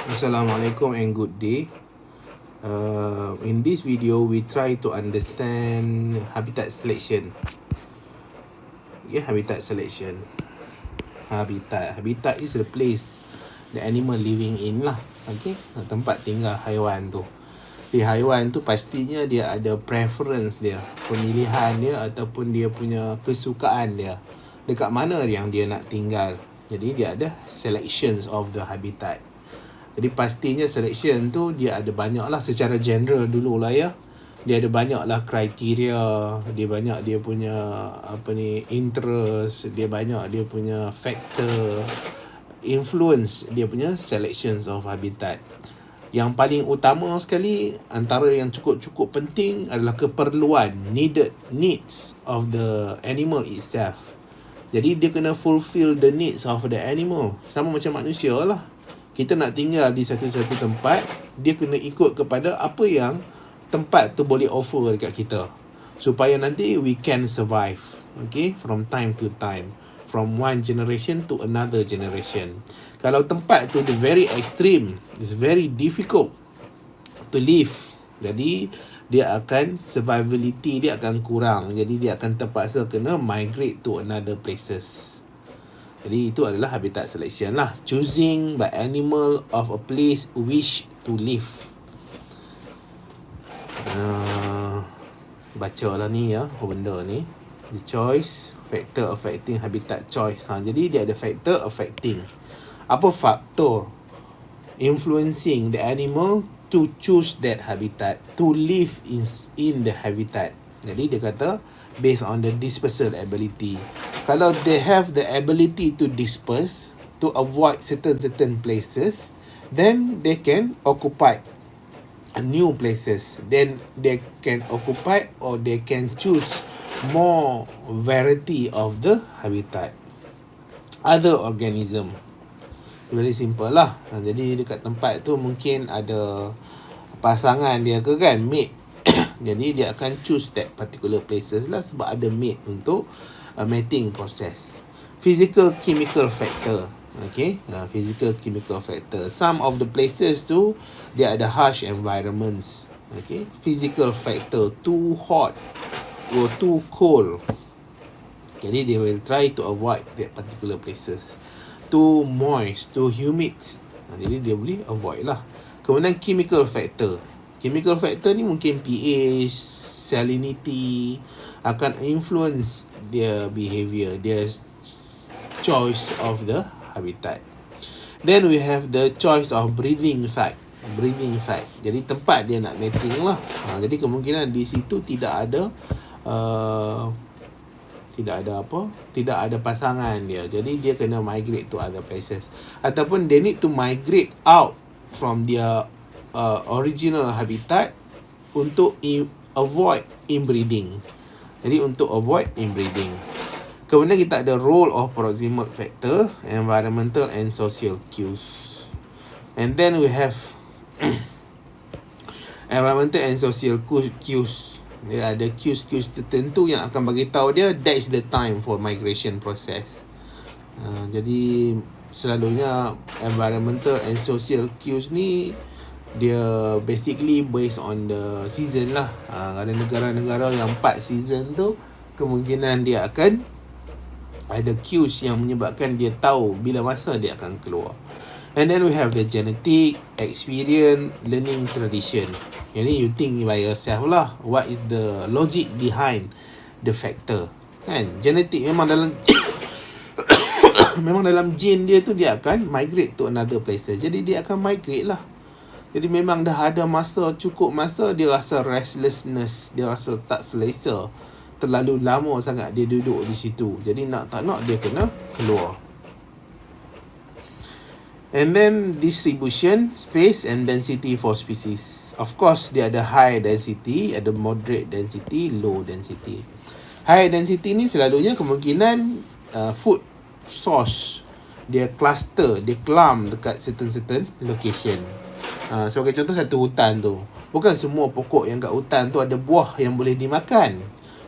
Assalamualaikum and good day. In this video, we try to understand habitat selection. Habitat selection. Habitat is the place the animal living in lah. Okay, tempat tinggal haiwan tu. Di haiwan tu pastinya dia ada preference dia, pemilihan dia ataupun dia punya kesukaan dia. Dekat mana yang dia nak tinggal. Jadi dia ada selections of the habitat. Jadi pastinya selection tu dia ada banyak lah secara general dulu lah ya. Dia ada banyak lah kriteria, dia banyak dia punya interest, dia banyak dia punya factor influence dia punya selections of habitat. Yang paling utama sekali antara yang cukup penting adalah keperluan, needs of the animal itself. Jadi dia kena fulfill the needs of the animal. Sama macam manusia lah. Kita nak tinggal di satu tempat, dia kena ikut kepada apa yang tempat tu boleh offer dekat kita. Supaya nanti we can survive. Okay, from time to time. From one generation to another generation. Kalau tempat tu very extreme, it's very difficult to live. Jadi, dia akan survivability dia akan kurang. Jadi, dia akan terpaksa kena migrate to another places. Jadi itu adalah habitat selection lah. Choosing by animal of a place wish to live. Baca lah ni ya, benda ni. The choice, factor affecting habitat choice. Jadi dia ada factor affecting. Apa faktor influencing the animal to choose that habitat, to live in the habitat. Jadi dia kata based on the dispersal ability. Kalau they have the ability to disperse, to avoid certain places, then they can occupy new places. Then they can occupy or they can choose more variety of the habitat. Other organism. Very simple lah. Jadi dekat tempat tu mungkin ada pasangan dia ke kan, mate. Jadi dia akan choose that particular places lah sebab ada mate untuk mating process. Physical chemical factor. Okay, physical chemical factor. Some of the places tu dia ada harsh environments. Okay, physical factor, too hot or too cold. Jadi they will try to avoid that particular places. Too moist, too humid. Jadi dia boleh avoid lah. Kemudian chemical factor. Chemical factor ni mungkin pH, salinity akan influence their behavior, their choice of the habitat. Then we have the choice of breeding site. Jadi tempat dia nak mating lah. Jadi kemungkinan di situ tidak ada pasangan dia. Jadi dia kena migrate to other places. Ataupun they need to migrate out from their original habitat untuk avoid inbreeding. Jadi untuk avoid inbreeding. Kemudian kita ada role of proximal factor, environmental and social cues. And then we have environmental and social cues. Dia ada cues tertentu yang akan bagi tahu dia that is the time for migration process. Jadi selalunya environmental and social cues ni dia basically based on the season lah. Ada negara-negara yang 4 season tu kemungkinan dia akan ada cues yang menyebabkan dia tahu bila masa dia akan keluar. And then we have the genetic, experience, learning, tradition. Jadi you think by yourself lah, what is the logic behind the factor. Kan? Genetik memang dalam memang dalam gene dia tu dia akan migrate to another places. Jadi dia akan migrate lah. Jadi memang dah ada cukup masa dia rasa restlessness, dia rasa tak selesa. Terlalu lama sangat dia duduk di situ. Jadi nak tak nak dia kena keluar. And then distribution, space and density for species. Of course dia ada high density, ada moderate density, low density. High density ni selalunya kemungkinan food source. Dia cluster, dia clump dekat certain location. Sebagai contoh satu hutan tu, bukan semua pokok yang kat hutan tu ada buah yang boleh dimakan.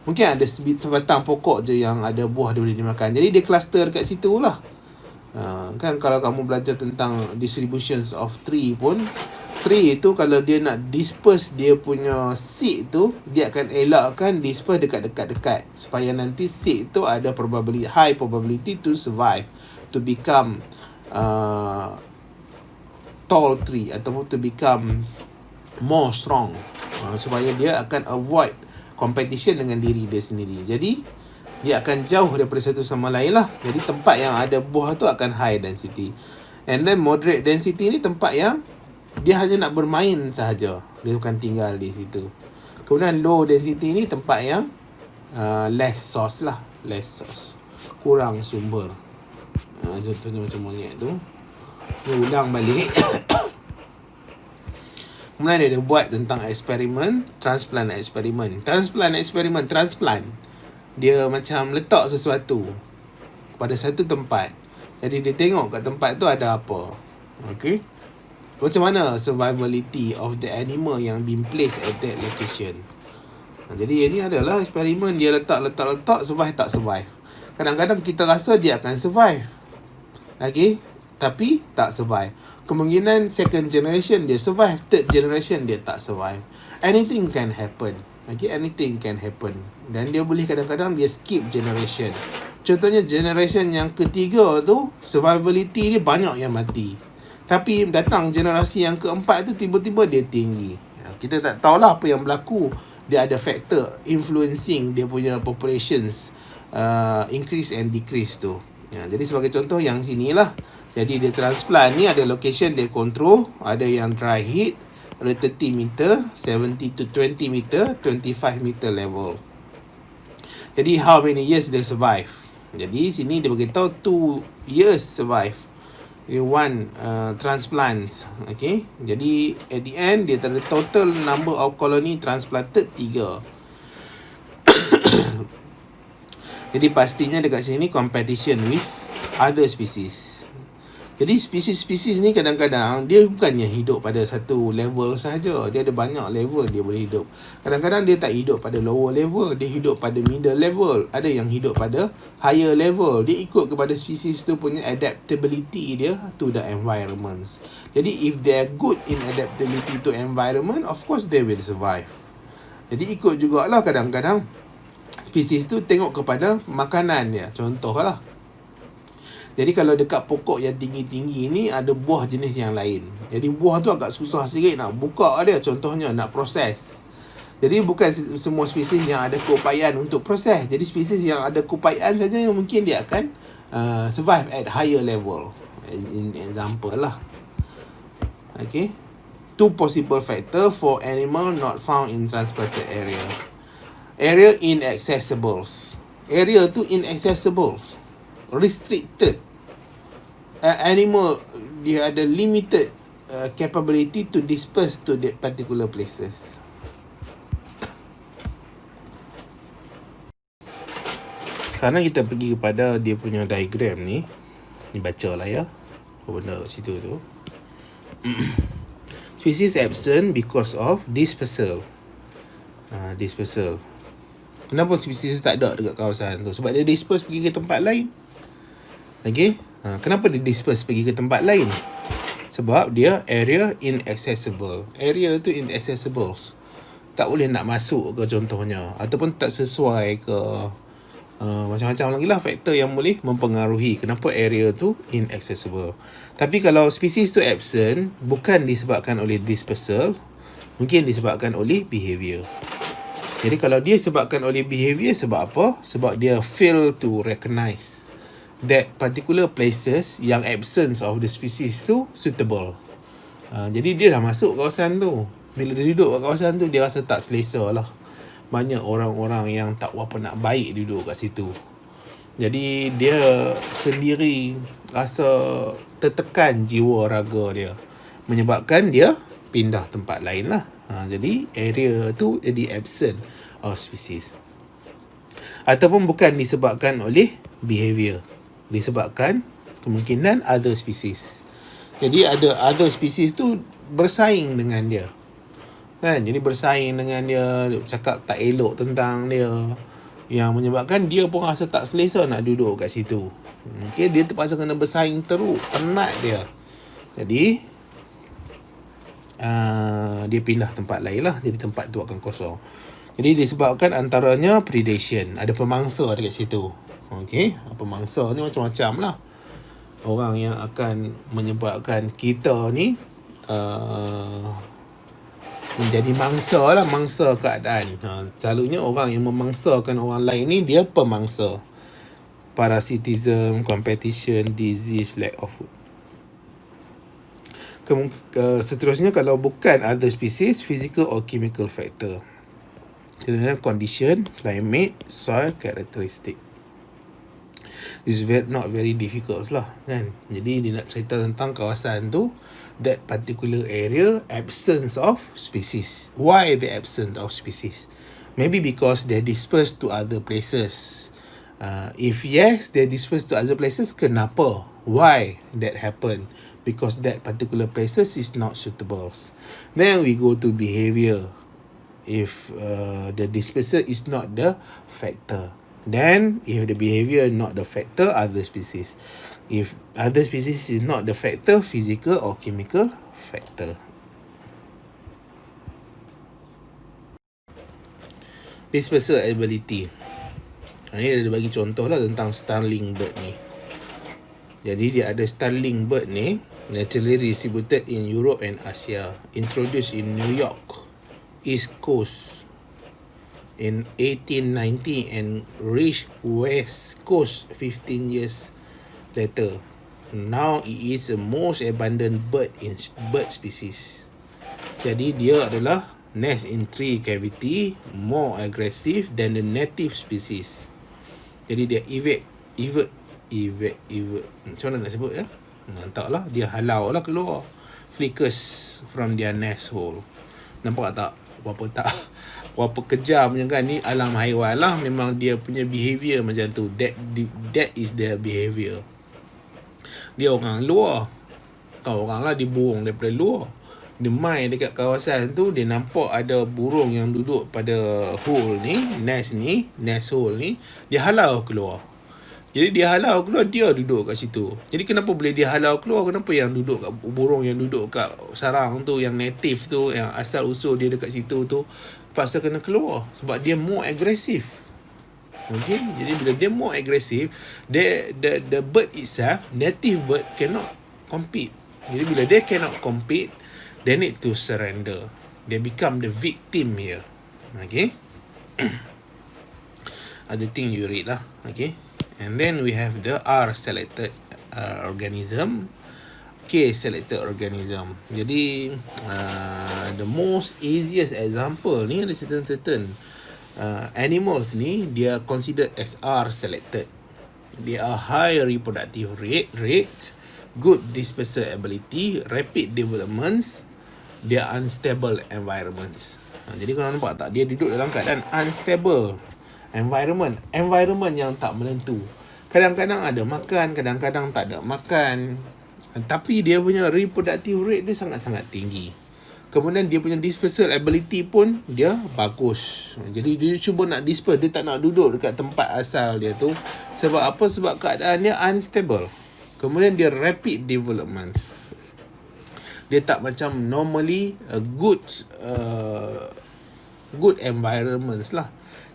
Mungkin ada sebatang pokok je yang ada buah dia boleh dimakan. Jadi dia cluster dekat situ lah. Kan kalau kamu belajar tentang distributions of tree pun, tree tu kalau dia nak disperse dia punya seed tu, dia akan elakkan disperse dekat-dekat supaya nanti seed tu ada high probability to survive, to become tall tree ataupun to become more strong, supaya dia akan avoid competition dengan diri dia sendiri. Jadi dia akan jauh daripada satu sama lain lah. Jadi tempat yang ada buah tu akan high density. And then moderate density ni tempat yang dia hanya nak bermain sahaja, dia bukan tinggal di situ. Kemudian low density ni tempat yang less source lah, less source, kurang sumber. Contohnya macam monyet tu. Dia ulang balik. Kemudian dia buat tentang eksperimen, transplant eksperimen. Transplant dia macam letak sesuatu pada satu tempat. Jadi dia tengok kat tempat tu ada apa. Okay, macam mana survivability of the animal yang been placed at that location. Jadi ini adalah eksperimen. Dia letak, survive tak survive. Kadang-kadang kita rasa dia akan survive, okay, tapi tak survive. Kemungkinan second generation dia survive, third generation dia tak survive. Anything can happen. Okay, anything can happen. Dan dia boleh kadang-kadang dia skip generation. Contohnya generation yang ketiga tu, survivability dia banyak yang mati. Tapi datang generasi yang keempat tu, tiba-tiba dia tinggi. Kita tak tahulah apa yang berlaku. Dia ada factor influencing dia punya populations increase and decrease tu. Jadi sebagai contoh yang sini lah. Jadi dia transplant ni ada location dia control. Ada yang dry heat, ada 30 meter, 70 to 20 meter, 25 meter level. Jadi how many years they survive? Jadi sini dia beritahu 2 years survive. Jadi one transplant. Okay, jadi at the end dia ada total number of colony transplanted 3. Jadi pastinya dekat sini competition with other species. Jadi spesies-spesies ni kadang-kadang dia bukannya hidup pada satu level sahaja. Dia ada banyak level dia boleh hidup. Kadang-kadang dia tak hidup pada lower level, dia hidup pada middle level. Ada yang hidup pada higher level. Dia ikut kepada spesies tu punya adaptability dia to the environments. Jadi if they are good in adaptability to environment, of course they will survive. Jadi ikut jugalah kadang-kadang spesies tu tengok kepada makanan dia. Contohlah, jadi kalau dekat pokok yang tinggi-tinggi ni ada buah jenis yang lain. Jadi buah tu agak susah sikit nak buka dia. Contohnya nak proses. Jadi bukan semua spesies yang ada keupayaan untuk proses. Jadi spesies yang ada keupayaan saja yang mungkin dia akan survive at higher level. In example lah. Okay. 2 possible factor for animal not found in transplanted area. Area inaccessible. Area tu inaccessible. Restricted. Animal dia ada limited capability to disperse to that particular places. Sekarang kita pergi kepada dia punya diagram ni. Ni baca lah ya. Apa benda kat situ tu. Species absent because of dispersal. Dispersal. Kenapa spesies tak ada dekat kawasan tu? Sebab dia disperse pergi ke tempat lain. Okay. Kenapa dia disperse pergi ke tempat lain? Sebab dia area inaccessible. Area tu inaccessible. Tak boleh nak masuk ke contohnya. Ataupun tak sesuai ke. Macam-macam lagi lah faktor yang boleh mempengaruhi kenapa area tu inaccessible. Tapi kalau spesies tu absent, bukan disebabkan oleh dispersal, mungkin disebabkan oleh behavior. Jadi kalau dia sebabkan oleh behavior, sebab apa? Sebab dia fail to recognize that particular places yang absence of the species tu suitable. Jadi dia dah masuk kawasan tu. Bila dia duduk kat kawasan tu, dia rasa tak selesa lah. Banyak orang-orang yang tak berapa nak baik duduk kat situ. Jadi dia sendiri rasa tertekan jiwa raga dia, menyebabkan dia pindah tempat lain lah. Jadi area tu jadi absent of species. Ataupun bukan disebabkan oleh behavior, disebabkan kemungkinan other species. Jadi ada other species tu bersaing dengan dia. Kan? Jadi bersaing dengan dia, cakap tak elok tentang dia. yang menyebabkan dia pun rasa tak selesa nak duduk kat situ. Okay, dia terpaksa kena bersaing teruk, penat dia. Jadi dia pindah tempat lain lah. Jadi tempat tu akan kosong. Jadi disebabkan antaranya predation, ada pemangsa dekat situ. Okay, pemangsa ni macam-macam lah. Orang yang akan menyebabkan kita ni menjadi mangsa lah, mangsa keadaan. Selalunya orang yang memangsakan orang lain ni, dia pemangsa. Parasitism, competition, disease, lack of food. Seterusnya, kalau bukan other species, physical or chemical factor. Kemudian condition, climate, soil, characteristic. This is not very difficult lah kan. Jadi dia nak cerita tentang kawasan tu, that particular area, absence of species. Why the absence of species? Maybe because they're dispersed to other places. If yes, they're dispersed to other places, kenapa? Why that happen? Because that particular places is not suitable. Then we go to behavior. If the dispersal is not the factor, then if the behavior not the factor, other species. If other species is not the factor, physical or chemical factor. Dispersal ability. Ini dia bagi contoh lah tentang starling bird ni. Jadi dia ada starling bird ni, naturally distributed in Europe and Asia, introduced in New York, East Coast in 1890 and reached West Coast 15 years later. Now it is the most abundant bird species. Jadi dia adalah nest in tree cavity, more aggressive than the native species. Jadi dia evade macam mana nak sebut ya? Entahlah, dia halau lah keluar flickers from their nest hole. Nampak tak? Berapa kejamnya kan. Ni alam haiwan lah, memang dia punya behavior macam tu. That is their behavior. Dia orang luar, kau orang lah dibuang daripada luar. Dia main dekat kawasan tu, dia nampak ada burung yang duduk pada hole ni, nest hole ni, dia halau keluar. Jadi dia halau keluar, dia duduk kat situ. Jadi kenapa boleh dia halau keluar? Kenapa yang duduk kat burung yang duduk kat sarang tu, yang native tu, yang asal usul dia dekat situ tu, paksa kena keluar sebab dia more agresif. Okay? Jadi bila dia more agresif, the bird itself, native bird cannot compete. Jadi bila they cannot compete, they need to surrender. They become the victim here. Okay? Other thing you read lah. Okay? And then we have the R-selected organism, K-selected organism. Jadi the most easiest example ni ada certain animals ni, dia considered as R-selected. They are high reproductive rate, good dispersal ability, rapid developments, they are unstable environments. Jadi korang nampak tak, dia duduk dalam keadaan unstable environment yang tak menentu. Kadang-kadang ada makan, kadang-kadang tak ada makan. Tapi dia punya reproductive rate dia sangat-sangat tinggi. Kemudian dia punya dispersal ability pun dia bagus. Jadi dia cuba nak disperse, dia tak nak duduk dekat tempat asal dia tu. Sebab apa? Sebab keadaan dia unstable. Kemudian dia rapid developments. Dia tak macam normally good environments lah.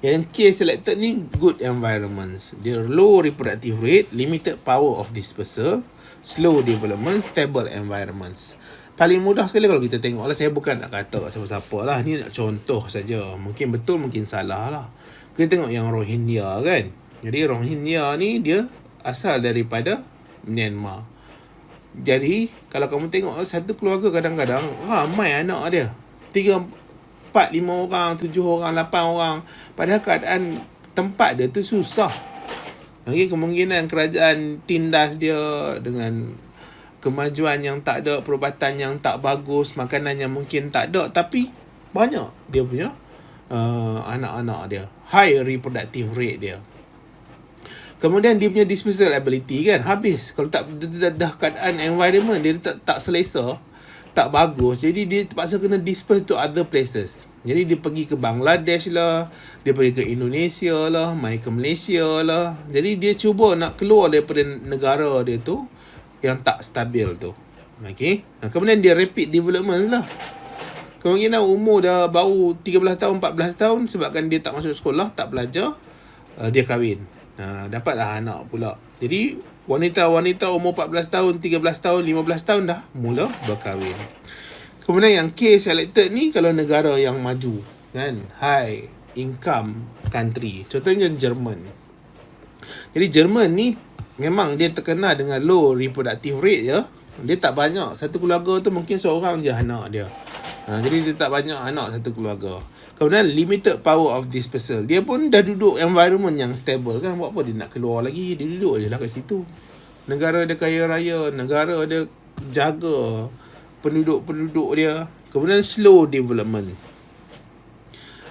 Yang K-selected ni good environments. Dia low reproductive rate, limited power of dispersal, slow development, stable environments. Paling mudah sekali kalau kita tengok lah, saya bukan nak kata kat siapa-siapa lah, ni nak contoh saja. Mungkin betul, mungkin salah lah. Kita tengok yang Rohingya kan. Jadi Rohingya ni dia asal daripada Myanmar. Jadi kalau kamu tengok satu keluarga kadang-kadang ramai anak dia, 4, 5 orang, 7 orang, 8 orang. Padahal keadaan tempat dia tu susah. Okay, kemungkinan kerajaan tindas dia dengan kemajuan yang tak ada, perubatan yang tak bagus, makanan yang mungkin tak ada. Tapi banyak dia punya anak-anak dia. High reproductive rate dia. Kemudian dia punya dispersal ability kan habis. Kalau tak dah keadaan environment dia tak selesa, tak bagus, jadi dia terpaksa kena disperse to other places. Jadi dia pergi ke Bangladesh lah, dia pergi ke Indonesia lah, mai ke Malaysia lah. Jadi dia cuba nak keluar daripada negara dia tu yang tak stabil tu. Okay. Kemudian dia rapid development lah. Kemungkinan umur dah baru 13 tahun, 14 tahun, sebabkan dia tak masuk sekolah, tak belajar, dia kahwin. Dapatlah anak pula. Jadi wanita-wanita umur 14 tahun, 13 tahun, 15 tahun dah mula berkahwin. Kemudian yang case selected ni kalau negara yang maju, kan, high income country. Contohnya Jerman. Jadi Jerman ni memang dia terkenal dengan low reproductive rate je. Dia tak banyak. Satu keluarga tu mungkin seorang je anak dia. Jadi dia tak banyak anak satu keluarga. Kemudian limited power of dispersal. Dia pun dah duduk environment yang stable kan. Buat apa dia nak keluar lagi? Dia duduk je lah kat situ. Negara dia kaya raya. Negara dia jaga penduduk-penduduk dia. Kemudian slow development.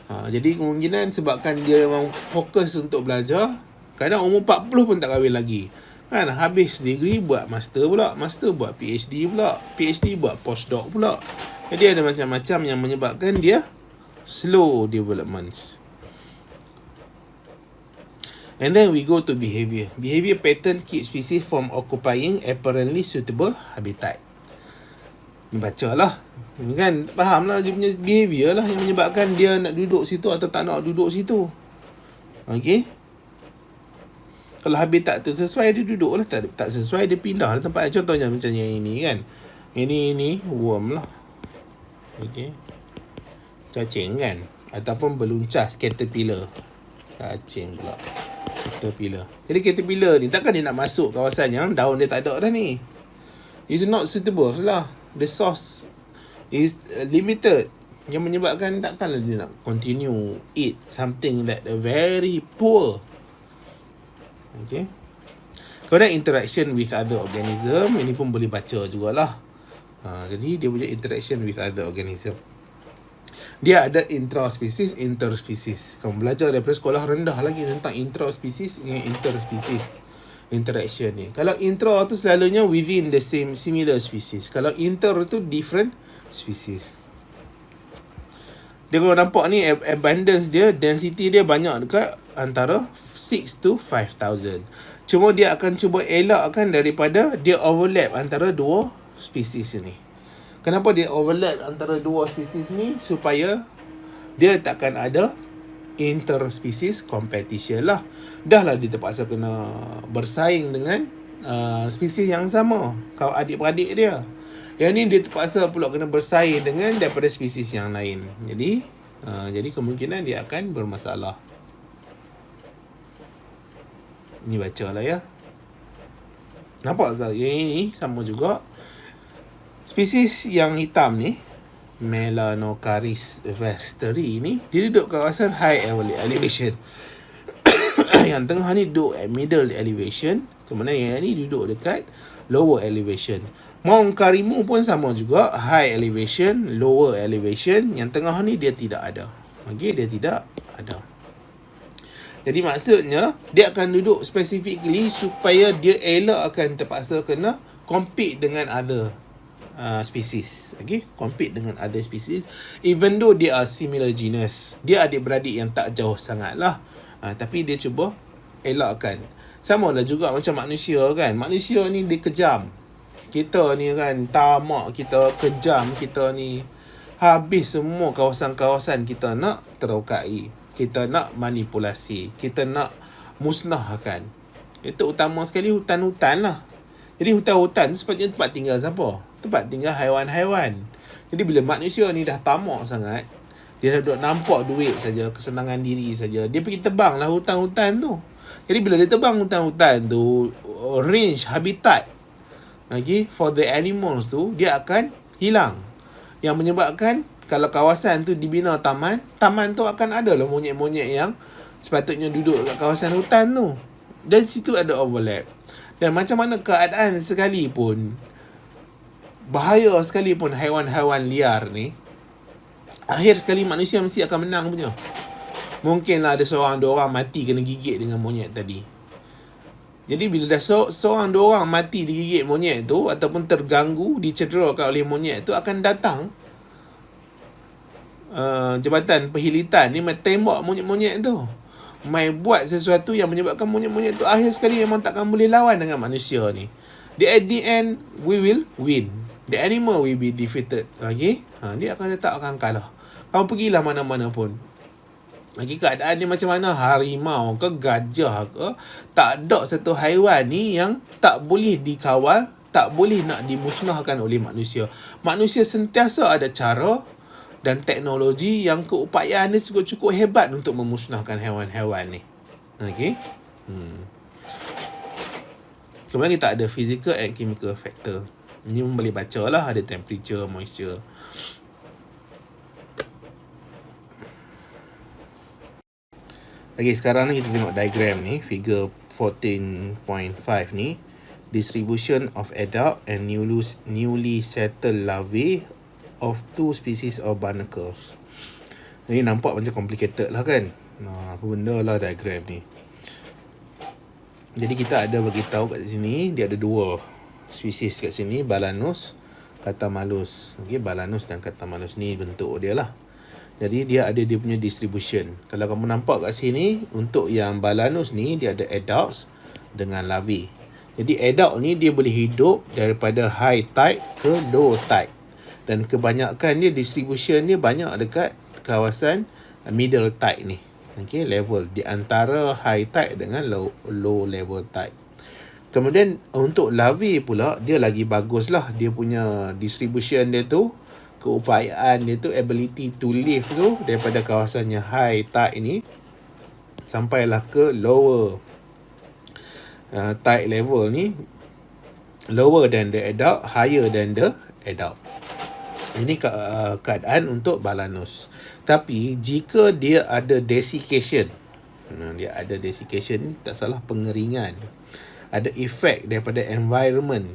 Jadi kemungkinan sebabkan dia memang fokus untuk belajar, kadang umur 40 pun tak kahwin lagi. Kan, habis degree buat master pula, master buat PhD pula, PhD buat postdoc pula. Jadi ada macam-macam yang menyebabkan dia slow development. And then we go to behavior. Behavior pattern keep species from occupying apparently suitable habitat. Baca lah, kan, faham lah dia punya behavior lah yang menyebabkan dia nak duduk situ atau tak nak duduk situ. Okay. Kalau habitat tu sesuai, dia duduk lah. Tak sesuai, dia pindah lah tempat. Contohnya macam yang ini kan. Ini worm lah. Okay. Cacing kan. Ataupun beluncas, caterpillar. Cacing pula, caterpillar. Jadi caterpillar ni takkan dia nak masuk kawasan yang daun dia tak ada dah ni. It's not suitable lah. The source is limited. Yang menyebabkan takkanlah dia nak continue eat something that very poor. Okay. Kemudian interaction with other organism. Ini pun boleh baca jugalah. Jadi dia punya interaction with other organism. Dia ada intraspecies, interspecies. Kamu belajar daripada sekolah rendah lagi tentang intraspecies dengan interspecies interaction ni. Kalau intra tu selalunya within the same similar species. Kalau inter tu different species. Dia kalau nampak ni abundance dia, density dia banyak dekat antara 6 to 5,000. Cuma dia akan cuba elakkan daripada dia overlap antara dua spesies ni. Kenapa dia overlap antara dua spesies ni? Supaya dia takkan ada interspecies competition lah. Dah lah dia terpaksa kena bersaing dengan spesies yang sama, kau adik-beradik dia. Yang ni dia terpaksa pula kena bersaing dengan daripada spesies yang lain. Jadi kemungkinan dia akan bermasalah. Ni baca lah ya. Nampak tak? Yang ini sama juga. Spesies yang hitam ni, Melanocaris vesteri ni, dia duduk kawasan high elevation. Yang tengah ni duduk at middle elevation. Kemudian yang ni duduk dekat lower elevation. Mount Karimu pun sama juga, high elevation, lower elevation. Yang tengah ni dia tidak ada. Okay, dia tidak ada. Jadi maksudnya dia akan duduk specifically supaya dia elak akan terpaksa kena compete dengan other species. Okay, compete dengan other species even though they are similar genus. Dia adik-beradik yang tak jauh sangat lah. Tapi dia cuba elakkan. Sama lah juga macam manusia kan. Manusia ni dia kejam. Kita ni kan tamak, kita kejam, kita ni habis semua kawasan-kawasan kita nak terokai. Kita nak manipulasi. Kita nak musnahkan. Itu utama sekali hutan-hutan lah. Jadi hutan-hutan tu sepatutnya tempat tinggal siapa? Tempat tinggal haiwan-haiwan. Jadi bila manusia ni dah tamak sangat, dia dah duduk nampak duit saja, kesenangan diri saja, dia pergi tebang lah hutan-hutan tu. Jadi bila dia tebang hutan-hutan tu, range habitat for the animals tu, dia akan hilang. Yang menyebabkan kalau kawasan tu dibina taman, taman tu akan ada lah monyet-monyet yang sepatutnya duduk kat kawasan hutan tu. Dan situ ada overlap. Dan macam mana keadaan sekalipun, bahaya sekalipun haiwan-haiwan liar ni, akhir sekali manusia mesti akan menang punya. Mungkinlah ada seorang dua orang mati kena gigit dengan monyet tadi. Jadi bila dah seorang dua orang mati digigit monyet tu ataupun terganggu, dicederakan oleh monyet tu, akan datang Jabatan Perhilitan ni tembak monyet-monyet tu. Mai buat sesuatu yang menyebabkan monyet-monyet tu akhir sekali memang takkan boleh lawan dengan manusia ni. At the end, we will win. The animal will be defeated. Okay? Dia akan tetap akan kalah. Kamu pergilah mana-mana pun. Lagi keadaan dia macam mana, harimau ke gajah ke, tak ada satu haiwan ni yang tak boleh dikawal, tak boleh nak dimusnahkan oleh manusia. Manusia sentiasa ada cara dan teknologi yang keupayaan dia cukup hebat untuk memusnahkan haiwan-haiwan ni. Okey. Kemudian kita ada physical and chemical factor. Ini boleh baca lah, ada temperature, moisture. Okay, sekarang ni kita tengok diagram ni, figure 14.5 ni. Distribution of adult and newly settled larvae of two species of barnacles. Ini nampak macam complicated lah kan. Apa benda lah diagram ni. Jadi kita ada bagi tahu kat sini, dia ada dua spesies kat sini, Balanus, Cathamalus. Okay, Balanus dan Cathamalus ni bentuk dia lah. Jadi dia ada dia punya distribution. Kalau kamu nampak kat sini, untuk yang Balanus ni dia ada adults dengan larvae. Jadi adult ni dia boleh hidup daripada high tide ke low tide. Dan kebanyakan dia distribution dia banyak dekat kawasan middle tide ni. Okay, level di antara high tide dengan low level tide. Kemudian untuk larvae pula dia lagi bagus lah. Dia punya distribution dia tu, keupayaan dia tu, ability to live tu, daripada kawasan yang high tide ni sampailah ke lower tide level ni, lower than the adult, higher than the adult. Ini keadaan untuk Balanus. Tapi jika dia ada desiccation, tak salah, pengeringan, ada efek daripada environment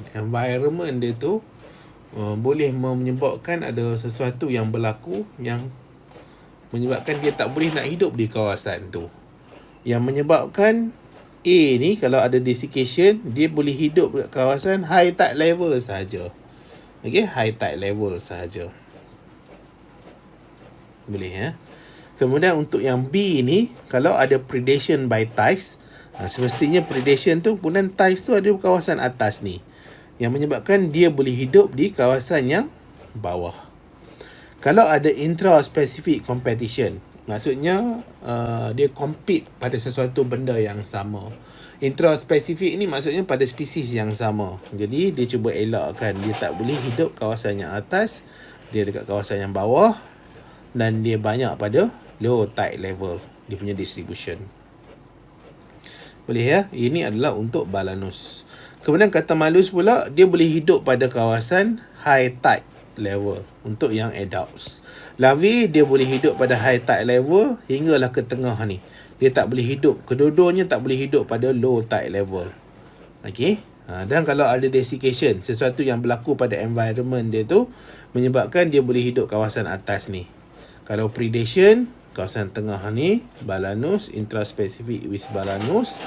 dia tu, boleh menyebabkan ada sesuatu yang berlaku yang menyebabkan dia tak boleh nak hidup di kawasan tu. Yang menyebabkan A ni, kalau ada desiccation, dia boleh hidup di kawasan high tide level sahaja. Okay, high tide level sahaja. Boleh ya. Kemudian untuk yang B ni, kalau ada predation by tides, semestinya predation tu, kemudian tides tu ada di kawasan atas ni, yang menyebabkan dia boleh hidup di kawasan yang bawah. Kalau ada intra-specific competition, maksudnya dia compete pada sesuatu benda yang sama. Intra-specific ni maksudnya pada spesies yang sama. Jadi dia cuba elakkan, dia tak boleh hidup kawasan yang atas, dia dekat kawasan yang bawah, dan dia banyak pada low tide level, dia punya distribution. Boleh ya? Ini adalah untuk Balanus. Kemudian Cathamalus pula, dia boleh hidup pada kawasan high tide level untuk yang adults. Larvae dia boleh hidup pada high tide level hinggalah ke tengah ni. Dia tak boleh hidup, kedua-duanya tak boleh hidup pada low tide level. Okey. Dan kalau ada desiccation, sesuatu yang berlaku pada environment dia tu, menyebabkan dia boleh hidup kawasan atas ni. Kalau predation, kawasan tengah ni, Balanus, intraspecific with Balanus,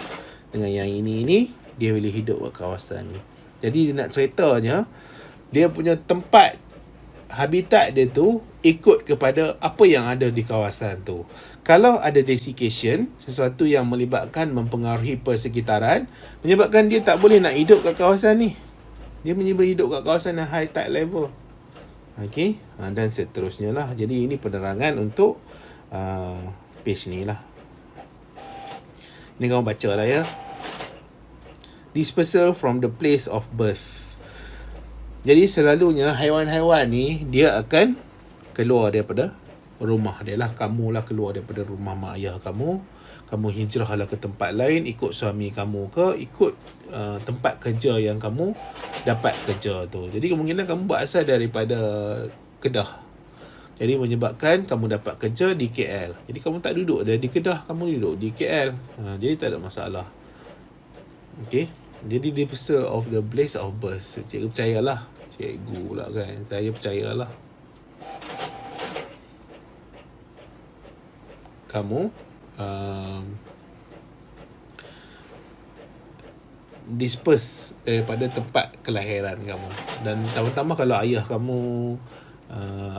dengan yang ini dia boleh hidup kat kawasan ni. Jadi dia nak ceritanya, dia punya tempat habitat dia tu ikut kepada apa yang ada di kawasan tu. Kalau ada desiccation, sesuatu yang melibatkan mempengaruhi persekitaran, menyebabkan dia tak boleh nak hidup kat kawasan ni. Dia boleh hidup kat kawasan yang high tide level. Okey, dan seterusnya lah. Jadi ini penerangan untuk page ni lah. Ini kamu baca lah ya. Dispersal from the place of birth. Jadi selalunya haiwan-haiwan ni dia akan keluar daripada rumah dia lah. Kamu lah keluar daripada rumah mak ayah kamu. Kamu hijrah lah ke tempat lain, ikut suami kamu ke, ikut tempat kerja yang kamu dapat kerja tu. Jadi kemungkinan kamu berasal daripada Kedah. Jadi menyebabkan kamu dapat kerja di KL. Jadi kamu tak duduk di Kedah, kamu duduk di KL. Jadi tak ada masalah. Okay. Jadi dispersal of the place of birth. Cikgu percayalah. Cikgu pula kan. Saya percayalah. Kamu disperse daripada tempat kelahiran kamu. Dan tambah-tambah kalau ayah kamu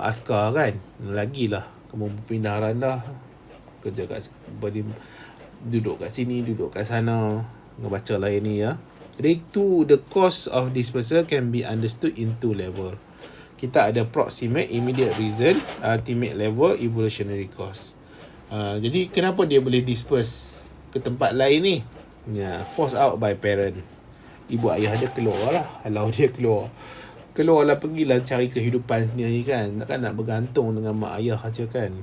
askar kan, lagilah kamu berpindah randah, kerja kat duduk kat sini, duduk kat sana, ngebaca lain ni ya. Jadi the cause of dispersal can be understood in two level. Kita ada proximate, immediate reason, ultimate level, evolutionary cause. Jadi kenapa dia boleh disperse ke tempat lain ni? Forced out by parent. Ibu ayah dia keluar lah, halau dia keluarlah, pergilah cari kehidupan sendiri kan. Takkan nak bergantung dengan mak ayah aja kan.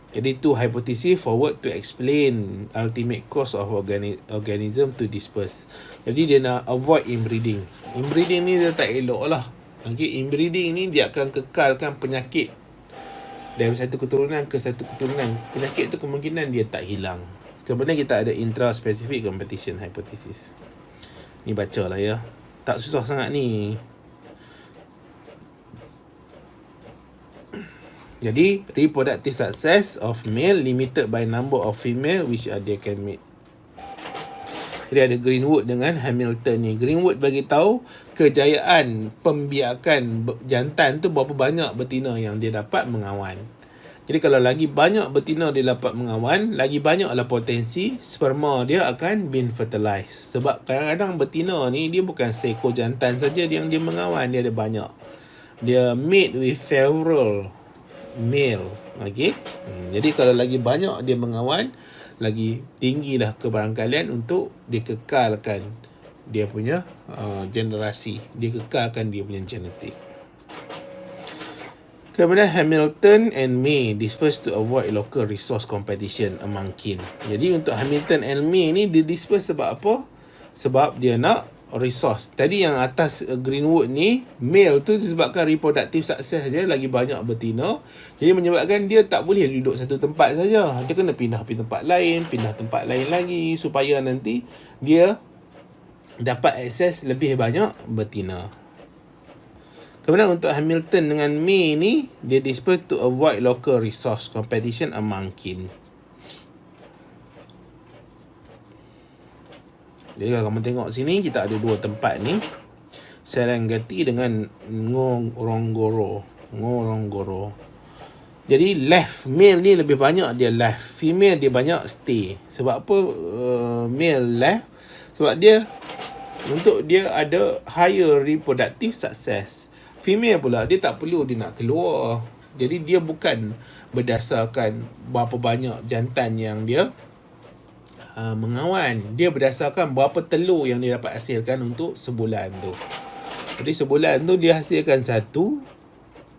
Jadi two hypothesis forward to explain ultimate cause of organism to disperse. Jadi dia nak avoid inbreeding. Inbreeding ni dia tak elok lah. Okay, inbreeding ni dia akan kekalkan penyakit dari satu keturunan ke satu keturunan. Penyakit tu kemungkinan dia tak hilang. Kemudian kita ada intra-specific competition hypothesis. Ni baca lah ya. Tak susah sangat ni. Jadi, reproductive success of male limited by number of female which they can mate. Jadi ada Greenwood dengan Hamilton ni. Greenwood bagi tahu kejayaan pembiakan jantan tu berapa banyak betina yang dia dapat mengawan. Jadi kalau lagi banyak betina dia dapat mengawan, lagi banyaklah potensi sperma dia akan being fertilized. Sebab kadang-kadang betina ni dia bukan seekor jantan saja yang dia mengawan, dia ada banyak. Dia mate with several male. Okay? Jadi kalau lagi banyak dia mengawan, lagi tinggilah kebarangkalian untuk dia kekalkan dia punya generasi, dia kekalkan dia punya genetik. Kemudian Hamilton and May disperse to avoid local resource competition among kin. Jadi untuk Hamilton and May ni dia disperse sebab apa? Sebab dia nak resource. Tadi yang atas Greenwood ni, male tu disebabkan reproductive success dia lagi banyak betina. Jadi menyebabkan dia tak boleh duduk satu tempat saja. Dia kena pindah tempat lain lagi supaya nanti dia dapat akses lebih banyak betina. Kemudian untuk Hamilton dengan May ni, dia disperse to avoid local resource competition among kin. Jadi kalau kamu tengok sini, kita ada dua tempat ni, Serengeti dengan Ngorongoro. Jadi left, male ni lebih banyak dia left, female dia banyak stay. Sebab apa male left? Sebab dia untuk dia ada higher reproductive success. Female pula dia tak perlu dia nak keluar. Jadi dia bukan berdasarkan berapa banyak jantan yang dia mengawan. Dia berdasarkan berapa telur yang dia dapat hasilkan untuk sebulan tu. Jadi sebulan tu dia hasilkan satu.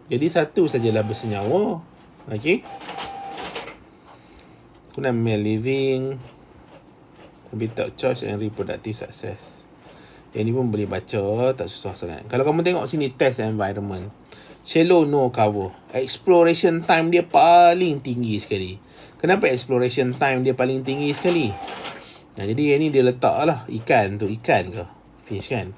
Jadi satu sajalah bersenyawa. Okey. Kemudian male living, habitat choice and reproductive success. Yang ni pun boleh baca, tak susah sangat. Kalau kamu tengok sini test environment, shallow no cover, exploration time dia paling tinggi sekali. Kenapa exploration time dia paling tinggi sekali? Jadi yang ni dia letak lah ikan ke fish kan,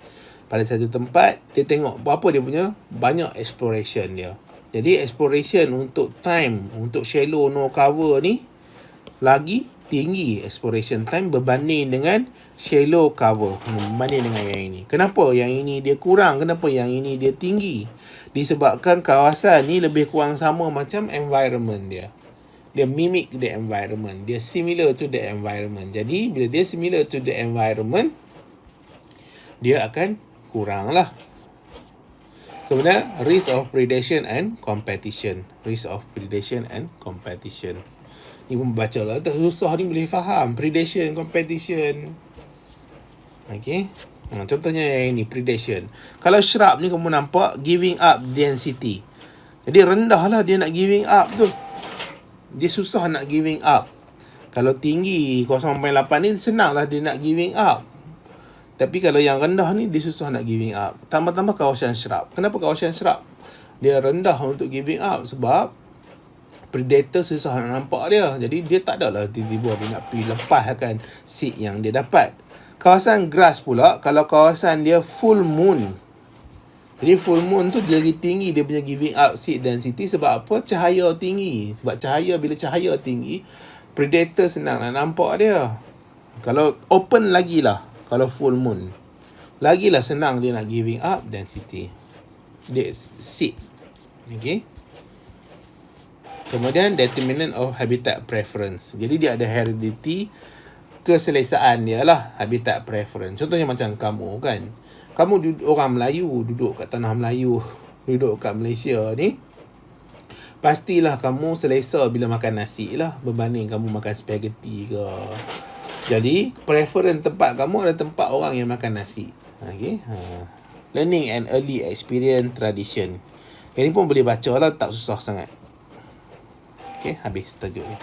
pada satu tempat. Dia tengok berapa dia punya banyak exploration dia. Jadi exploration untuk time, untuk shallow no cover ni lagi tinggi exploration time berbanding dengan shallow cover, berbanding dengan yang ini. Kenapa yang ini dia kurang? Kenapa yang ini dia tinggi? Disebabkan kawasan ni lebih kurang sama macam environment dia. Dia mimic the environment. Dia similar to the environment. Jadi bila dia similar to the environment, dia akan kurang lah. Kemudian risk of predation and competition. Risk of predation and competition. Ni pun baca lah, tak susah ni boleh faham. Predation, competition. Okay. Contohnya yang ini, predation. Kalau shrub ni kamu nampak giving up density. Jadi rendah lah dia nak giving up tu. Dia susah nak giving up. Kalau tinggi 0.8 ni senang lah dia nak giving up. Tapi kalau yang rendah ni dia susah nak giving up. Tambah-tambah kawasan shrub. Kenapa kawasan shrub dia rendah untuk giving up? Sebab predator susah nak nampak dia. Jadi dia tak adalah tiba-tiba dia nak pergi lepaskan seed yang dia dapat. Kawasan grass pula, kalau kawasan dia full moon. Jadi full moon tu dia lagi tinggi dia punya giving out seed density. Sebab apa? Cahaya tinggi. Sebab bila cahaya tinggi, predator senang nak nampak dia. Kalau open lagilah. Kalau full moon, lagilah senang dia nak giving up density. Dia sit. Okay. Kemudian determinant of habitat preference. Jadi dia ada heredity, keselesaan dia lah habitat preference. Contohnya macam kamu kan. Kamu orang Melayu, duduk kat tanah Melayu, duduk kat Malaysia ni, pastilah kamu selesa bila makan nasi lah berbanding kamu makan spaghetti ke. Jadi preference tempat kamu adalah tempat orang yang makan nasi. Okay. Learning and early experience tradition. Yang ni pun boleh baca lah, tak susah sangat. Okay, habis tajuk ni.